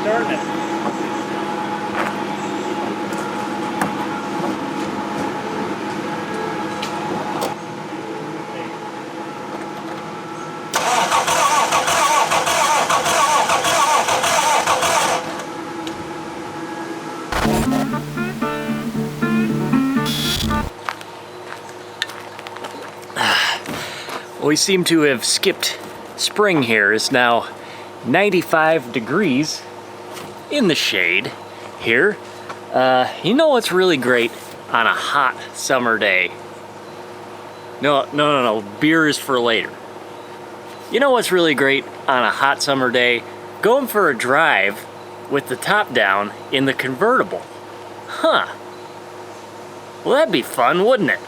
starting it. We seem to have skipped spring here. It's now 95 degrees in the shade here. You know what's really great on a hot summer day? No, beer is for later. You know what's really great on a hot summer day? Going for a drive with the top down in the convertible. Huh. Well, that'd be fun, wouldn't it?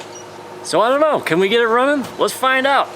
So I don't know, can we get it running? Let's find out.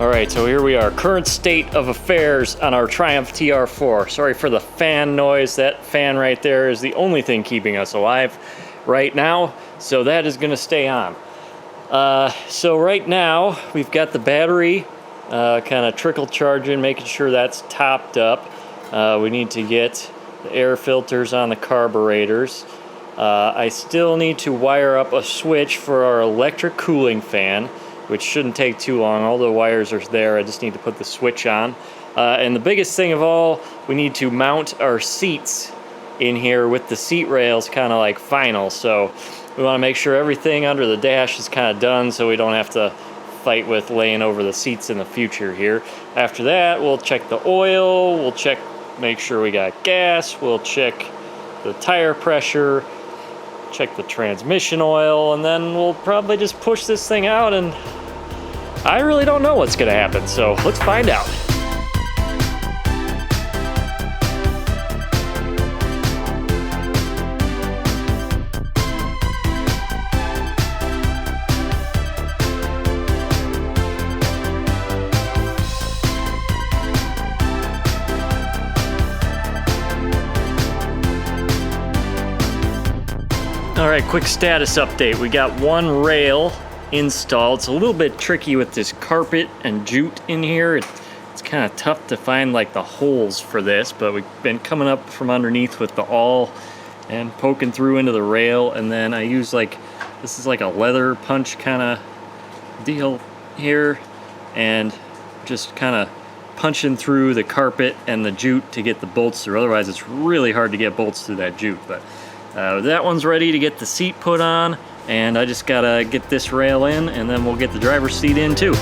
Alright, so here we are, current state of affairs on our Triumph TR4. Sorry for the fan noise. That fan right there is the only thing keeping us alive right now, so that is going to stay on. So right now we've got the battery kind of trickle charging, making sure that's topped up. We need to get the air filters on the carburetors. I still need to wire up a switch for our electric cooling fan, which shouldn't take too long. All the wires are there. I just need to put the switch on. And the biggest thing of all, we need to mount our seats in here with the seat rails kind of like final. So we want to make sure everything under the dash is kind of done so we don't have to fight with laying over the seats in the future here. After that, we'll check the oil, we'll check, make sure we got gas, we'll check the tire pressure, check the transmission oil, and then we'll probably just push this thing out, and I really don't know what's gonna happen, so let's find out. All right, quick status update. We got one rail installed. It's a little bit tricky with this carpet and jute in here. It's kind of tough to find like the holes for this, but we've been coming up from underneath with the awl and poking through into the rail, and then I use like, this is like a leather punch kind of deal here, and just kind of punching through the carpet and the jute to get the bolts through. Otherwise it's really hard to get bolts through that jute. But that one's ready to get the seat put on, and I just gotta get this rail in, and then we'll get the driver's seat in too.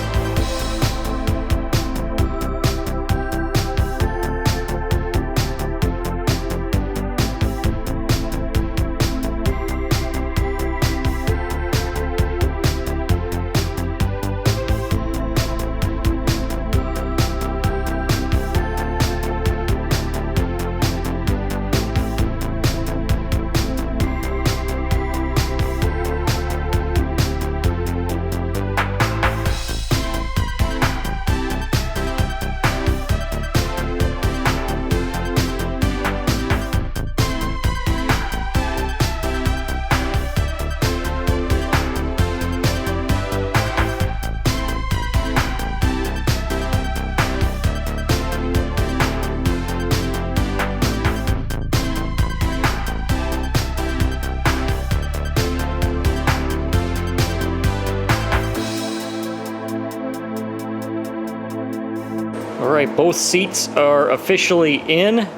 Alright, both seats are officially in.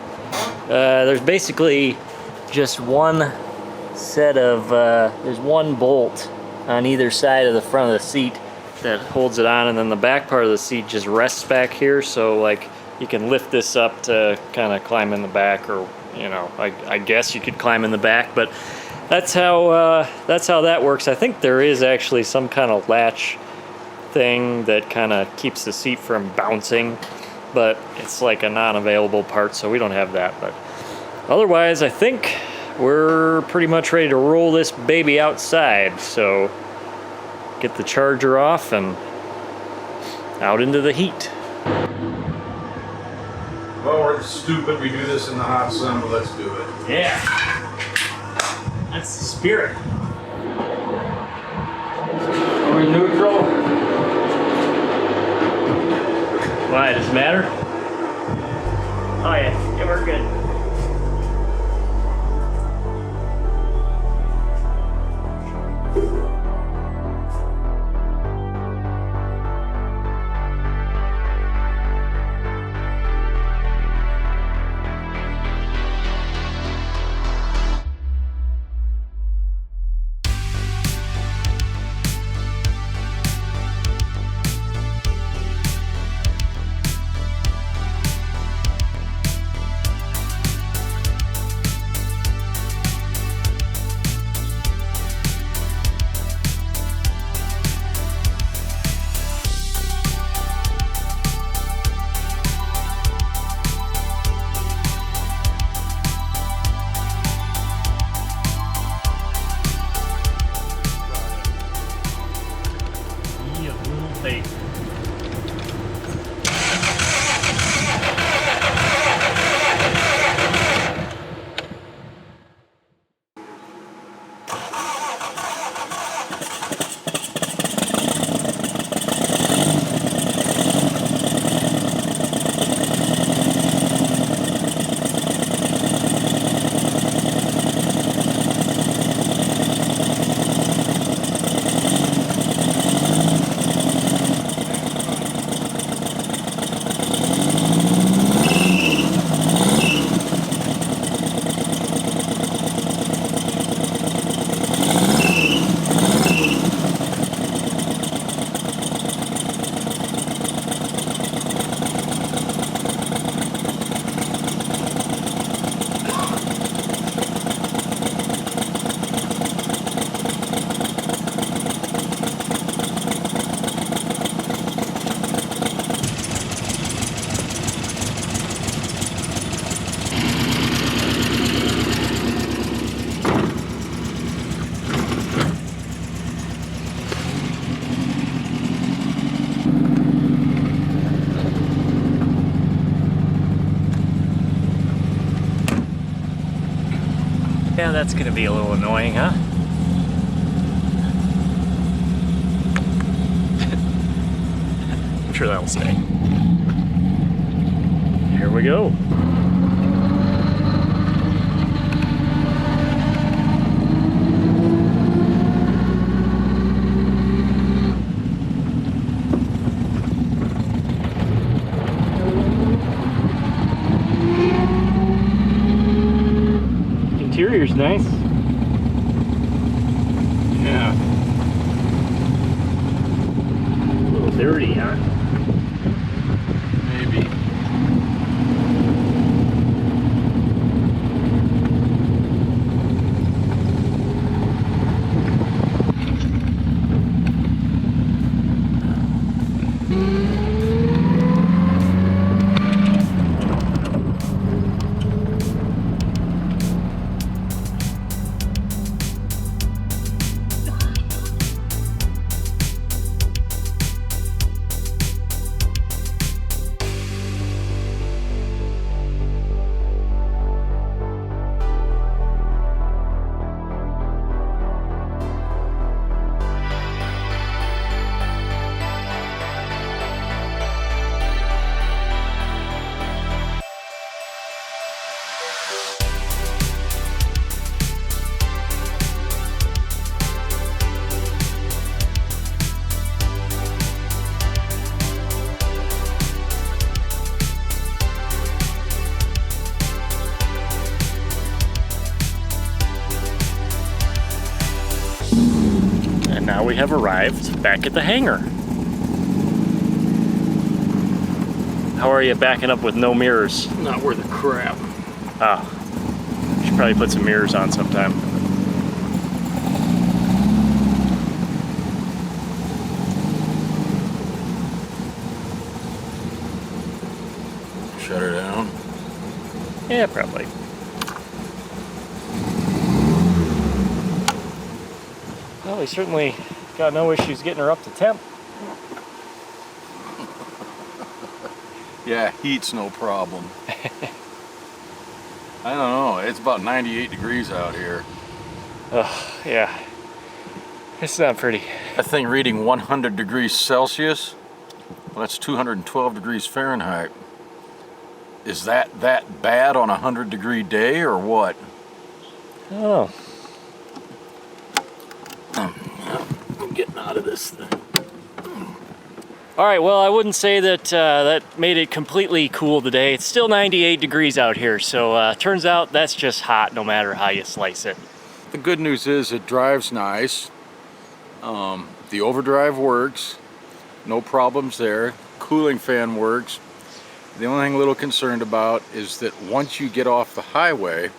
There's basically just one set of, there's one bolt on either side of the front of the seat that holds it on, and then the back part of the seat just rests back here, so like you can lift this up to kind of climb in the back, or you know, I guess you could climb in the back, but that's how that works. I think there is actually some kind of latch thing that kind of keeps the seat from bouncing, but it's like a non-available part, so we don't have that. But otherwise, I think we're pretty much ready to roll this baby outside. So get the charger off and out into the heat. Well, we're stupid. We do this in the hot sun, but let's do it. Yeah. That's the spirit. Are we neutral? Why, does it matter? Oh yeah, yeah, we're good. Yeah, that's gonna be a little annoying, huh? I'm sure that'll stay. Here we go. Interior's nice. Yeah. A little dirty, huh? Maybe. And now we have arrived back at the hangar. How are you backing up with no mirrors? Not worth a crap. Ah, should probably put some mirrors on sometime. Shut her down. Yeah, probably. Well, we certainly got no issues getting her up to temp. Yeah, heat's no problem. I don't know, it's about 98 degrees out here. Oh, yeah. It's not pretty. That thing reading 100 degrees Celsius, well, that's 212 degrees Fahrenheit. Is that bad on a 100-degree day or what? Oh. I'm getting out of this thing. All right, well, I wouldn't say that that made it completely cool today. It's still 98 degrees out here, so turns out that's just hot no matter how you slice it. The good news is it drives nice. The overdrive works, no problems there. Cooling fan works. The only thing a little concerned about is that once you get off the highway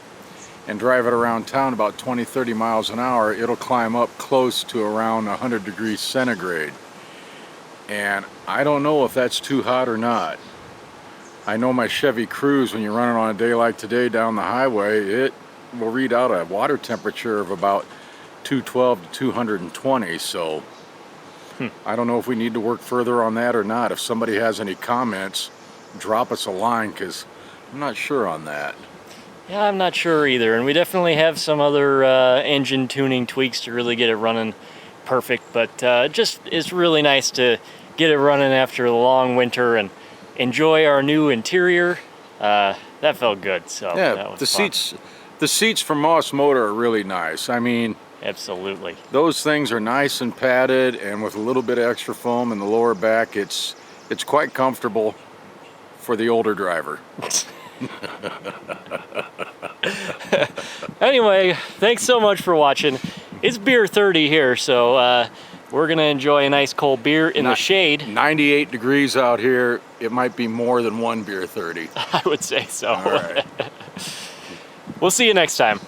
and drive it around town about 20-30 miles an hour, it'll climb up close to around 100 degrees centigrade. And I don't know if that's too hot or not. I know my Chevy Cruze, when you're running on a day like today down the highway, it will read out a water temperature of about 212 to 220, so I don't know if we need to work further on that or not. If somebody has any comments, drop us a line, because I'm not sure on that. Yeah, I'm not sure either, and we definitely have some other engine tuning tweaks to really get it running perfect, but just it's really nice to get it running after the long winter and enjoy our new interior. That felt good. So yeah, that was the seats from Moss Motor are really nice. I mean, absolutely. Those things are nice and padded, and with a little bit of extra foam in the lower back, it's quite comfortable for the older driver. Anyway, thanks so much for watching. It's beer 30 here, so we're gonna enjoy a nice cold beer in the shade. 98 degrees out here. It might be more than one beer 30. I would say so. All right. We'll see you next time.